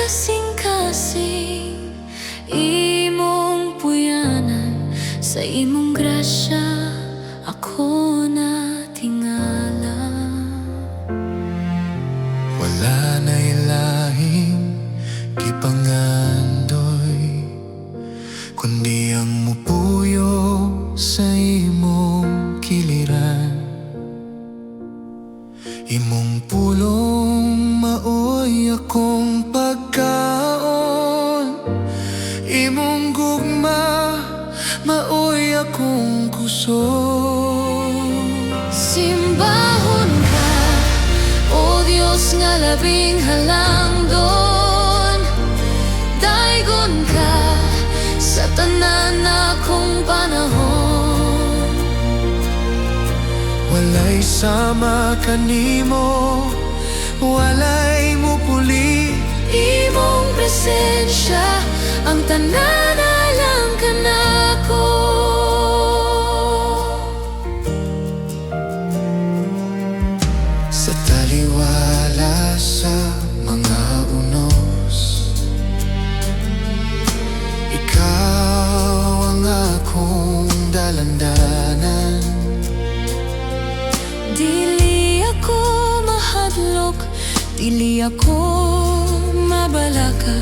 kasing-kasing imong puyanan, sa imong grasya ako natingala. Wala na'y lahing gipangandoy, kundi ang mupuyo sa imong kiliran. Imong pulong maoy akong pagkaon, imong gugma maoy akong kusog. Simbahon ka, O Diyos nga labing halangdon, daygon ka sa tanan akong panahon. Walay sama kanimo, walay mupuli Imong presensya, ang tanan alam ka nako. sa taliwala sa mga unos. Ikaw ang akong dalandanan. Dili ako mahadlok, dili ako mabalaka,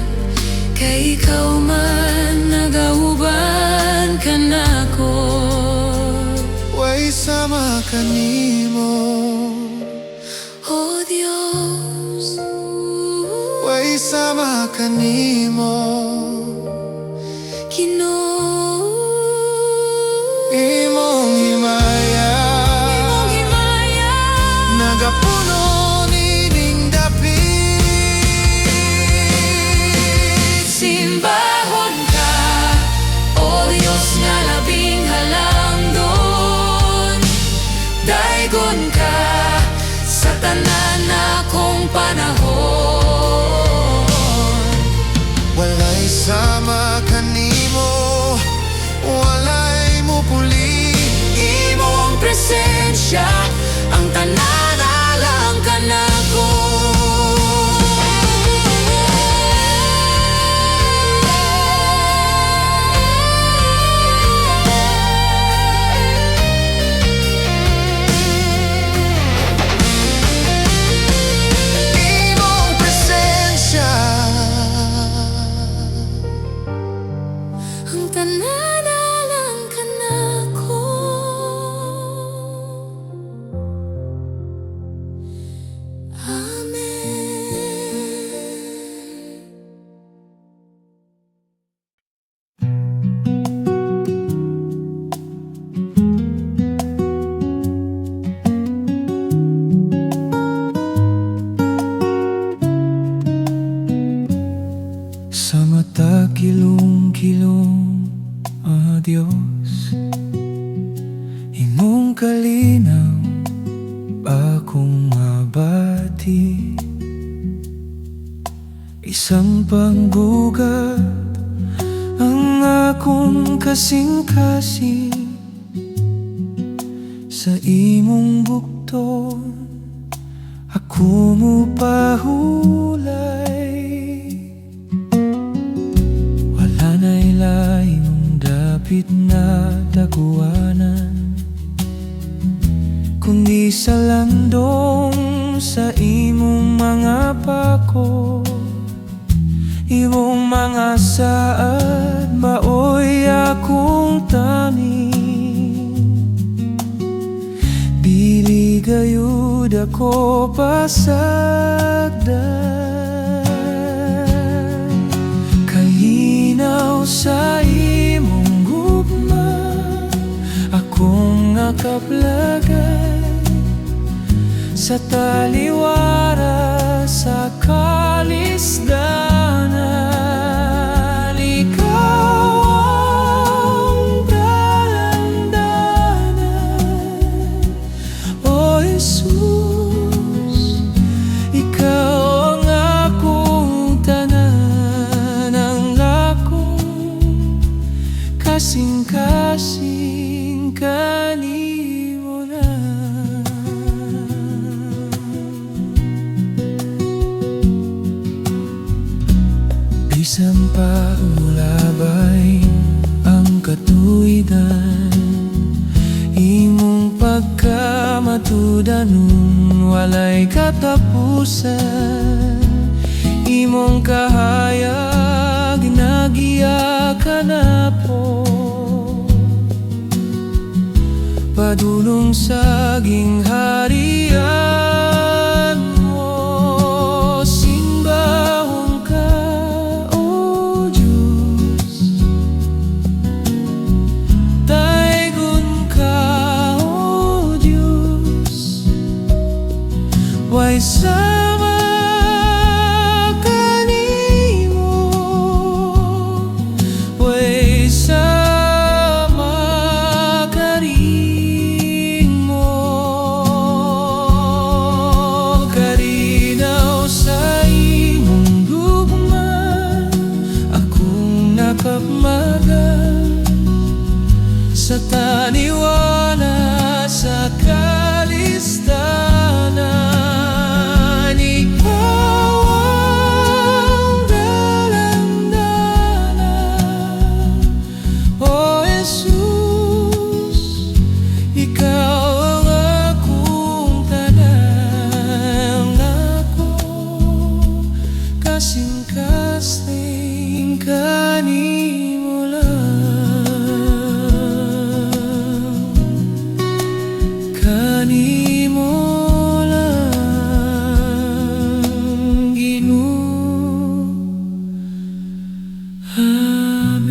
kay ikaw man nagauban ka nako. Way sama kanimo, O Diyos, way sama kanimo. Ginoo, Imong himaya imong himaya, nagapuno nining dapit. simbahon ka, O Diyos nga labing halangdon, daygon ka sa tanan akong panahon. Walay sama kanimo, walay mupuli Imong presensya, ang tanan alam ka nako. imong presensya. Ang tanan alam ka nako. Amen. Sa mata kilong-kilong, Diyos, imong kalinaw akong mabati. Isang pangbuga ang akong kasing-kasing, sa imong bukton ako mo pahulay. Wala na'y laing dapit na daguanan, kundi sa landong sa imong mga pako. Imong mga saad maoy akong tanin, bili gayud ako pasagdan. Kalinaw sa imong gugma akong nakaplagay, sa taliwara sa kalisdanan. Ikaw ang dalandanan, O Jesus. Ikaw ang akong tanan, ang lakong kasing-kasing kanimo na. Bisan pa mulabay ang katuigan, imong pagkamatudanon walay katapusan. Imong kahayag nagiyakan ako, padulong sa gingharian mo. Simbahon ka, O Diyos, daygon ka, O Diyos, way sama kanimo, way sama karin mo. Karinaw sa imong gugma akong nakapmagan, sa taniwana sa kalistanan. Ikaw ang dalandana, O Jesus, ikaw ang akong tanan. Ako kasing-kasing kanimo lang, kanimo lang, Ginoo. Amen.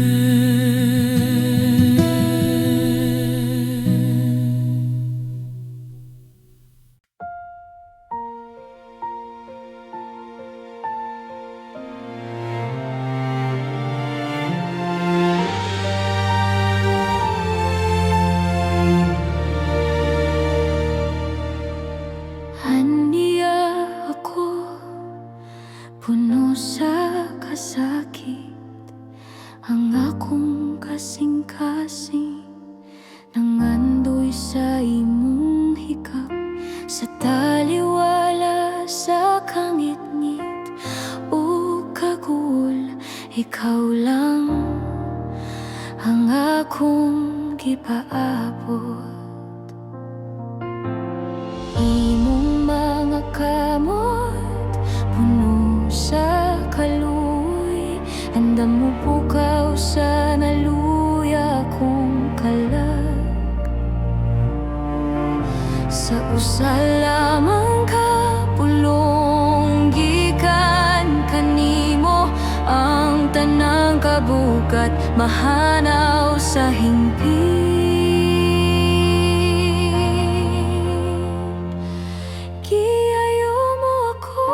Haniya ako, puno sa kasakit, ang akong kasing-kasing nangandoy sa imong hikap, sa taliwala sa kangit-ngit o kagul. Ikaw lang ang akong gipaabot. Imong mga kamot puno sa kaluy, andam mo pukaw sa naluya kong kalag. Sa usa lamang ka pulong gikan kanimo, ang tanang kabugat mahanaw sa hingpit. Giayo mo ako,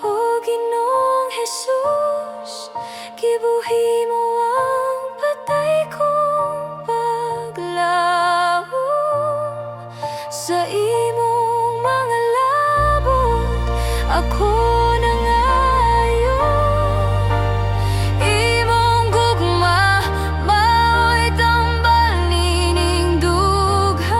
O Ginoong Jesus, gibuhi mo ang patay kong paglaom. Sa imong mga labot ako nangayo, imong gugma mao'y tambal nining dughang.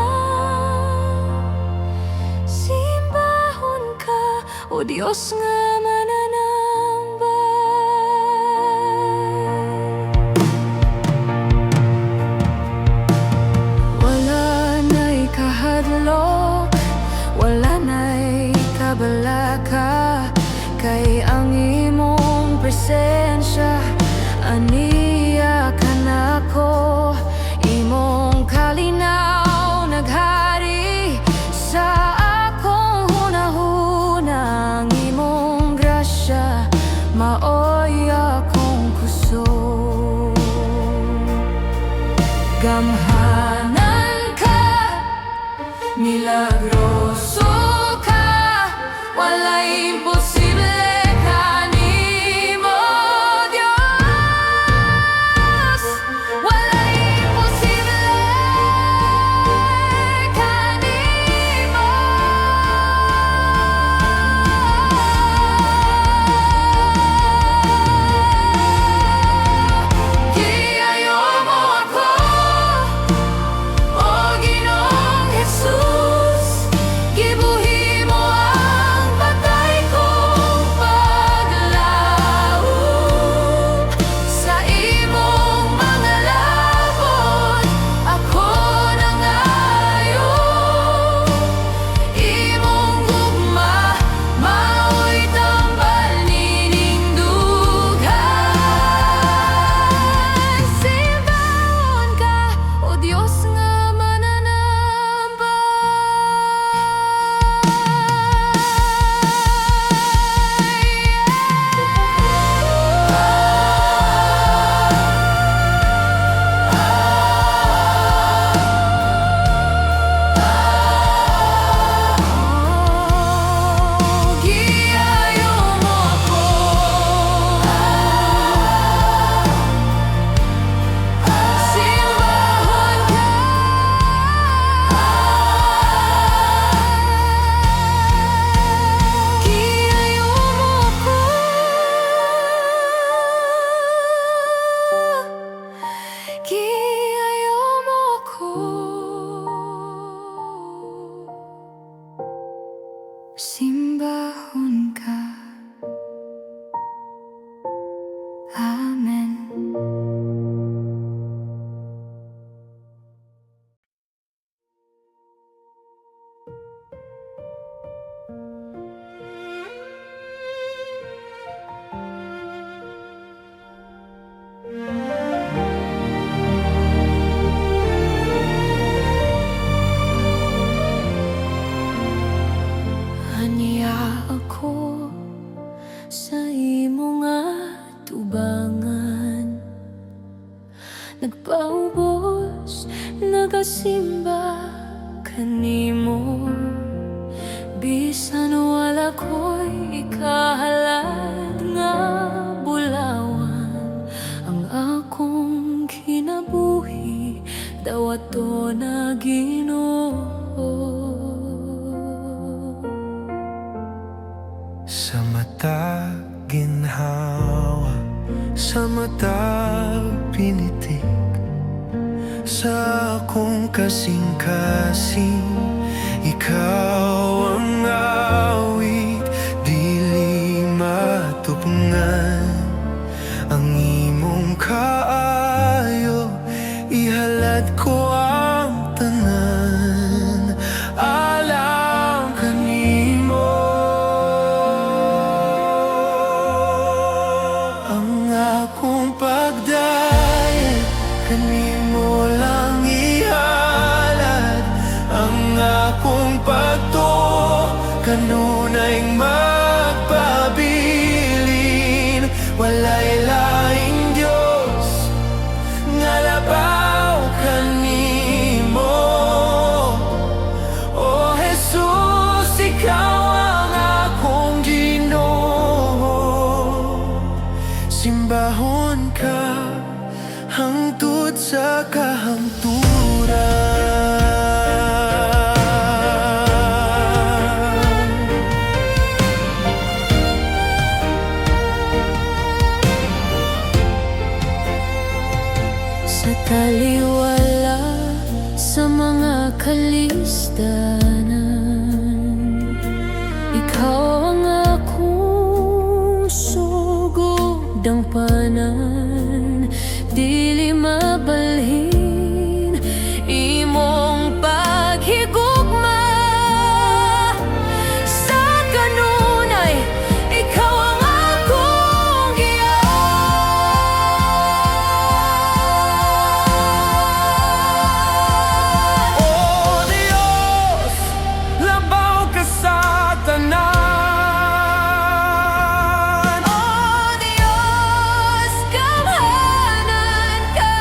Simbahon ka, O Dios nga mananambal. Wala na'y kahadlok, wala na'y kabalaka, kay ang imong presensya aniya ka nako. Imong kalinaw naghari sa akong hunahuna, ang imong grasya maoy akong kusog. Gamhanan ka, milagroso ka, wala'y imposible kanimo, Diyos. Wala'y imposible kanimo. Giayo mo ako, O Ginoong Jesus, sa imo nga tubangan. Nagpaubos, nagasimba kanimo, bisan wala ko'y ikahalad nga bulawan. Ang akong kinabuhi daw ato na Ginoo. Sa mata ginhawa, sa mata pinitik, sa akong kasing-kasing ikaw ang awit, dili matupungan. Ang imong kaayo, ihalad ko ang tanan, alang kanimo. Ang akong pagdayon kanimo lang ihalad, ang akong pagtuo kanunay magpabilin. Walay laing Diyos nga labaw kanimo. O Jesus, ikaw ang akong Ginoo. Simbahon ka hangtod sa kahangturan. Sa taliwala sa mga kalistanan, ikaw ang akong sugod ang panan. Dili mabalhin imong paghigugma, sa kanunay ikaw ang akong giyan. O Diyos, labaw ka sa tanan. O Diyos, kamhanan ka.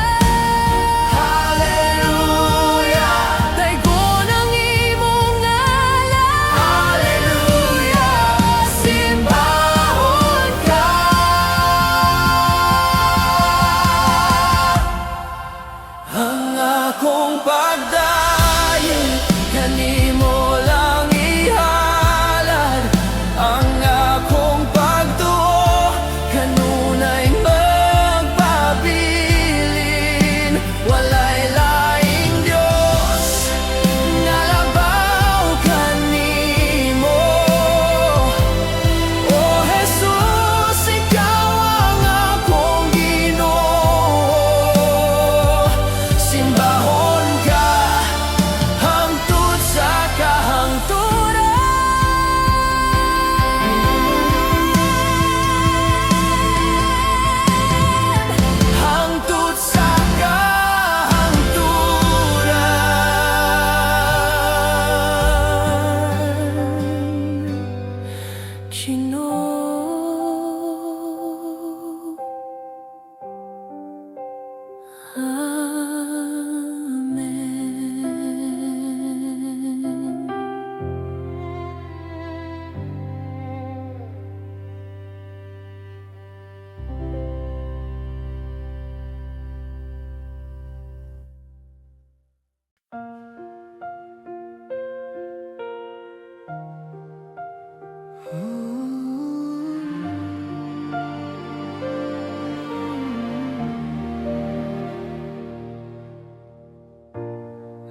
Hallelujah, Daygon ang imong ngalan. hallelujah, Simbahon ka. ang akong pagdayon kanimo lang ihalad, ang akong pagtuo kanunay magpabilin. Walay laing Diyos nga labaw kanimo. O Jesus, ikaw ang akong Ginoo. Simbahon ka hangtod sa kahangturan. Hangtod sa kahangturan. Ginoo. Amen.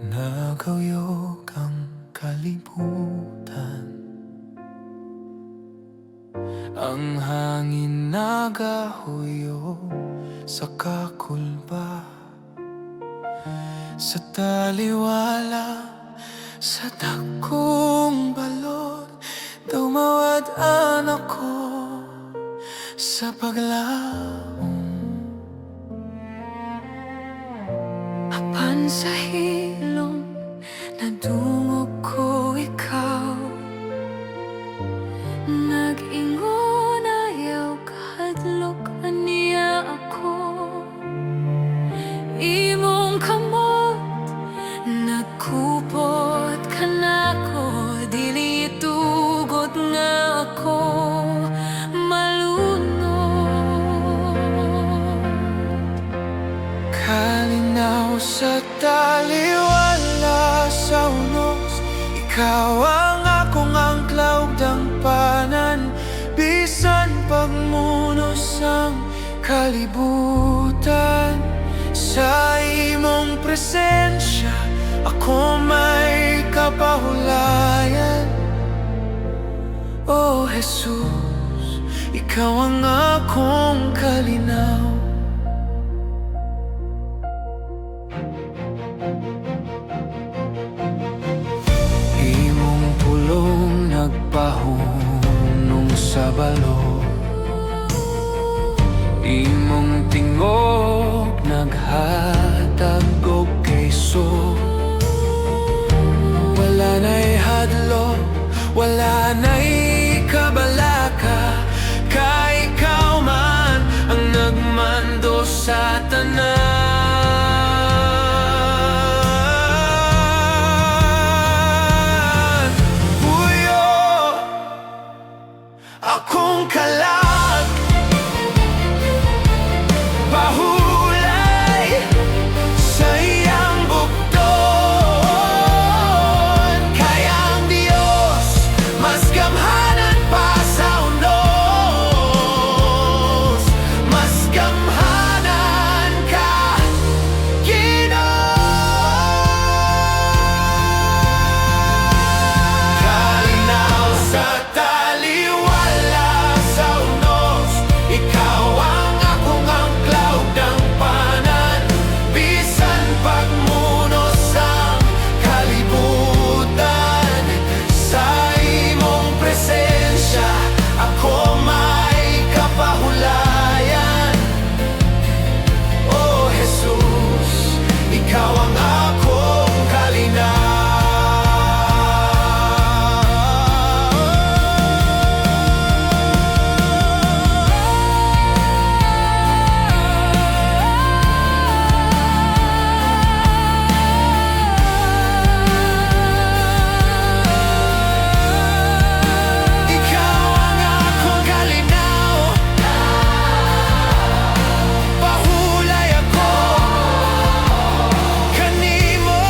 Nagayog ang kalibutan, ang hangin nagahuyo sa kakulba. Sa taliwala, sa dakong balon, dumawad-an ako sa paglaom. Apan sa hilom, nadungog ko ikaw. Nag-ingon ay kalibutan. Sa imong presensya ako may kapahulayan. O Jesus, ikaw ang akong kalinaw. Imong pulong nagpahunong sa balod, imong tingog naghatag og kayso. Wala na'y hadlo, wala na'y kabalaka, kay ikaw man ang nagmando sa tanan. Puyo akong kalag, pahulay sa iyang bugton. Kaya ang Diyos mas gamhanan pa sa unos, mas gamhanan ka, Ginoo. Kalinaw sa taliwala sa unos, ikaw ang akong angklaw ng panan. Bisan pagmunos ang kalibutan, sa imong presensya ako may kapahulayan. O Jesus, ikaw ang akong kalinaw. Ikaw ang akong kalinaw, pahulay ako kanimo.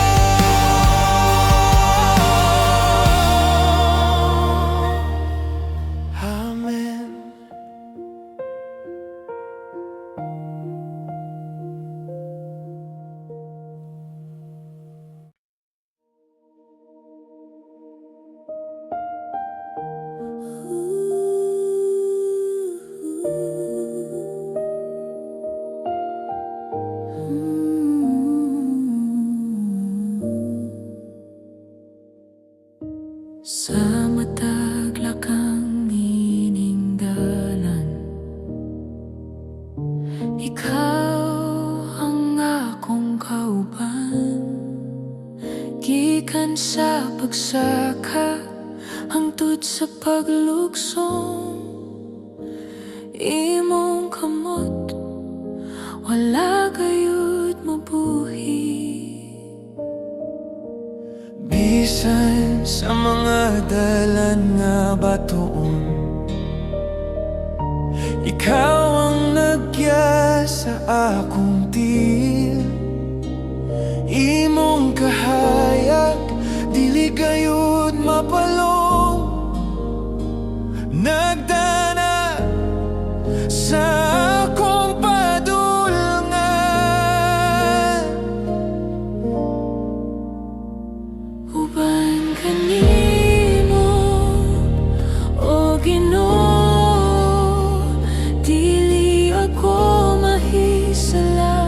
Amen. Sa matag lakang ininggalan, ikaw ang akong kauban. Gikan sa pagsaka hangtod sa paglugsong, imong kamot wala gayud mabuhi. Bisan sa mga dalan nga batoon, ikaw ang nagya sa akong tiil. Imong kahayag dili gayud mapalong, nagdana sa akong padulngan. Uban kanimo, o Ginoo, dili ako mahisala.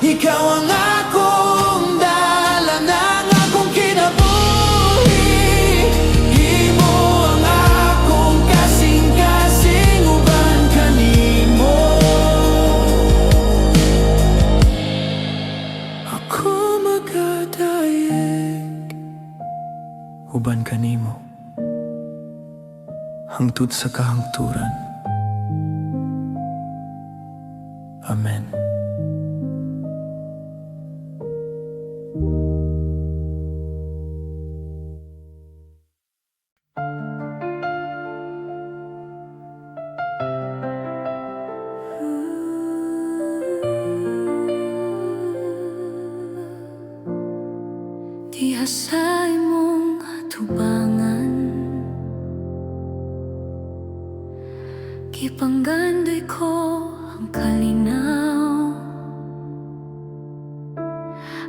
Ikaw ang akong dala ng akong kinabuhi. Imo ang akong kasing-kasing uban kanimo. Ako magadayeg uban kanimo hangtod sa kahangturan. Amen. Diha sa imong atubangan, gipanggandoy ko ang kalinaw,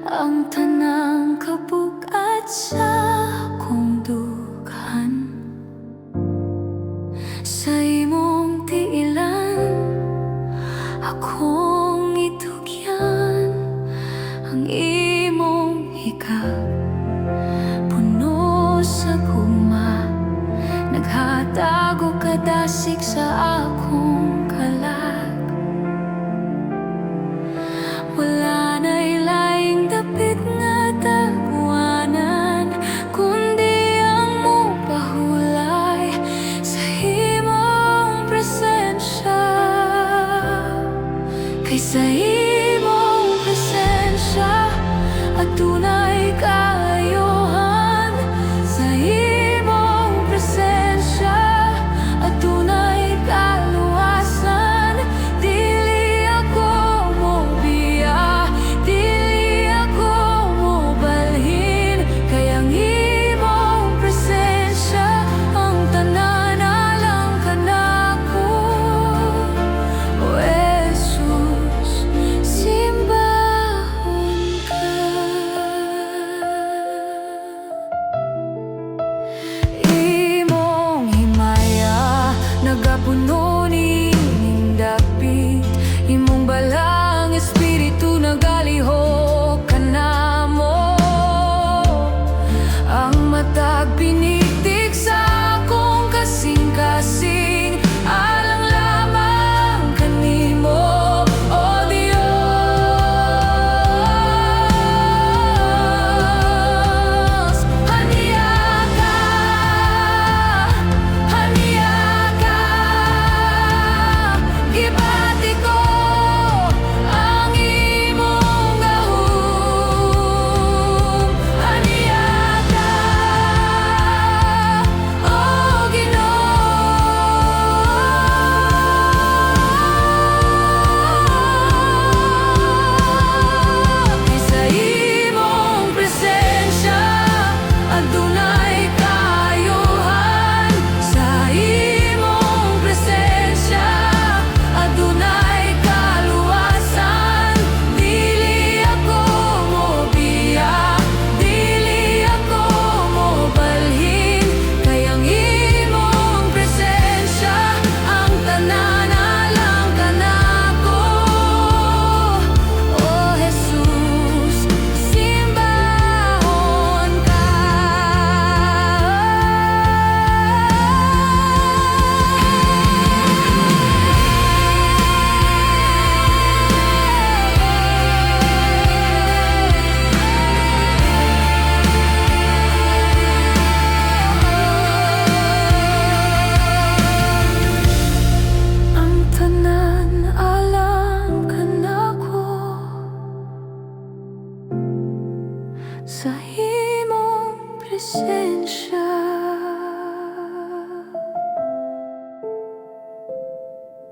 ang tanang kabugat sa akong dughan. Sa imong tiilan, akong itugyan ang imong hikap. Puno sa guma, naghatag og kadasig sa akong kalag. Wala na'y laing dapit nga tabuanan, kundi ang mupahulay sa imong presensya. Kay sa imong presensya adunay kaayohan. Sa imong presensya adunay kaluwasan. Dili ako mobiya, dili ako mobalhin, kay ang imong presensya ang tanan alang kanako. O Jesus, simbahon ka. Imong himaya nagapuno ning dapit, imong balang espiritu nagalihok kanamo. Ang matag pinitig sa akong kasing-kasing alang lamang kanimo, o Dios. Haniya ka, gibati ko ang imong gahom. Haniya ka, o Ginoo. Kay sa imong presensya adunay kaayohan. Sa imong presensya adunay kaluwasan. Dili ako mobiya, dili ako mobalhin, kay ang imong presensya ang tanan alang kanako. O Jesus, simbahon ka. Ang tanan alang kanako. Sa imong presensya.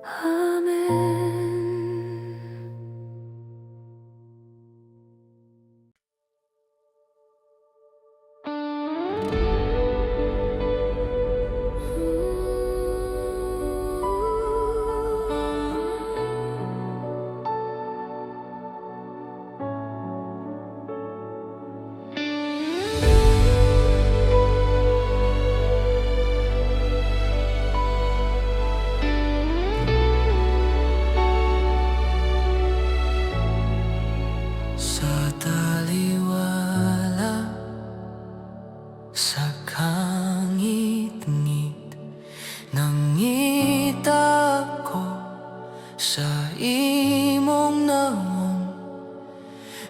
Amen.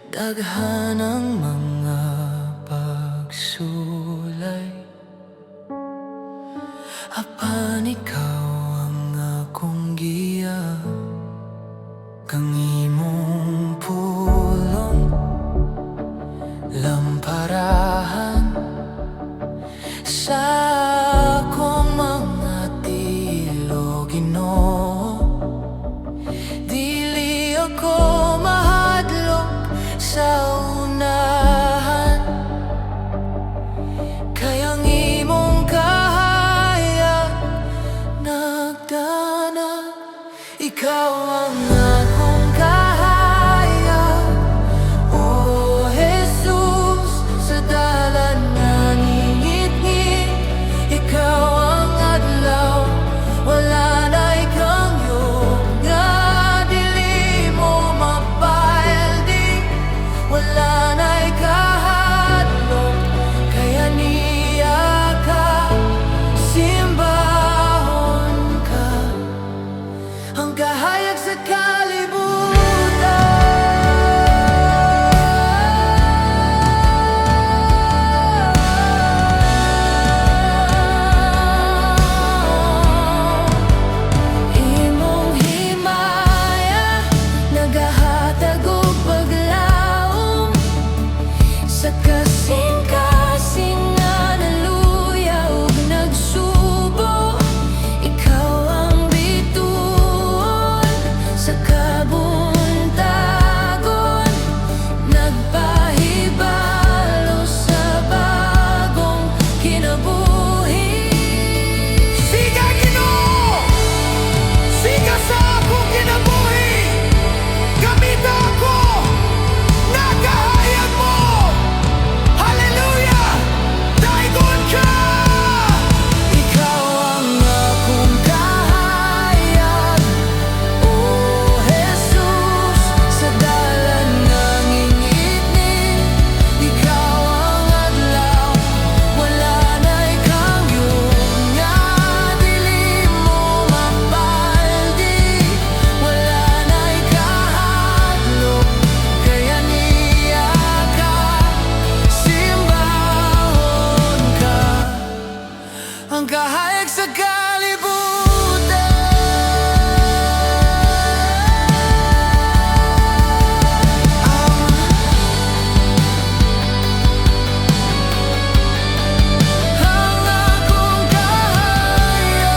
Daghan ang mga pagsulay, apan ikaw ang akong giya. Kang imong pulong lamparahan sa akong mga tilo, Ginoo. Dili ako mahadlok sa unahan, kayang imong kahayag nagdana. Ikaw ang akong kahayag, O Jesus, sa dalan nga ngingit-ngit. Ikaw ang adlaw, wala na ikangyo, nga dili mo mapaeldi. Wala na ikahadlok, kaya niya ka, simbahon ka, ang kahayag sa kalibutan. Imong himaya nagahatag og paglaom sa kasing-kasing nga naluya ug nagsubo. Ikaw ang bituon sa kabuntagon, nagpahibalo sa bagong kinabuhi. Siga, Ginoo! Siga sa akong kinabuhi! Gamita ako! Nagahayag mo! Hallelujah! Daigon ka! Ikaw ang akong kahayag, O Jesus, sa dalan nga ngingit-ngit. Ikaw ang adlaw, wala na ikangyo, nga dili mo mapaldi. Wala na ikahadlok, kaya niya ka, simbahon ka, ang kahayag sa kalibutan. Ang akong kahayag,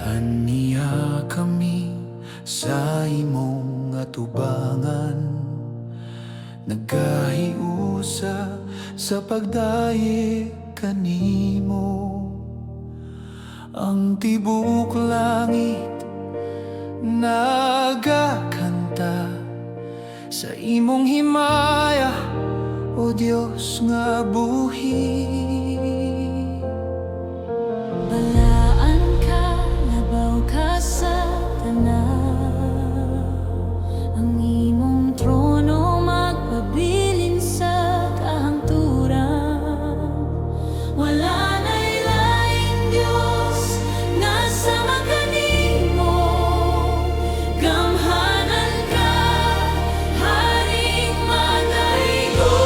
Aniya kami sa imong atubangan, nagahiusa sa pagdaye kanimo. Ang tibok langit nagakanta sa imong himaya, O Dios nga buhi. Balaan ka, labaw ka sa tanan, ang imong trono magpabilin sa kahangturan. Wala na'y laing Diyos nga sama kanimo, gamhanan ka, Haring mataygon.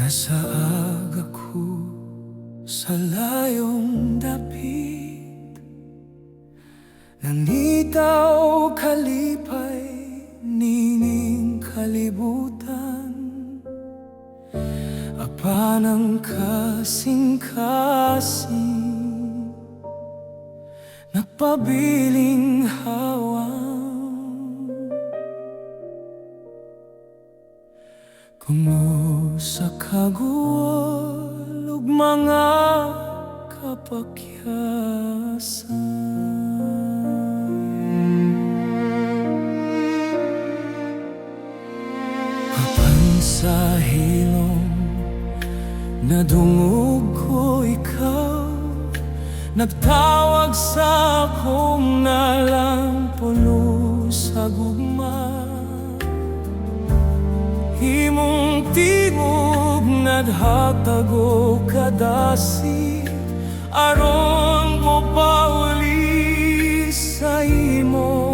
Nasaag ako sa layong dapit, nanitaw kalipay nining kalibutan. Apanang kasing-kasing nagpabiling hawang. Kumusa kaguol ug mga kapakyasan. Apan sa hilong nadungog ko ikaw, nagtawag sa akong nalampulo sa gugma. Himong tingog naghatag o kadasi, aron mo pauli sa imo.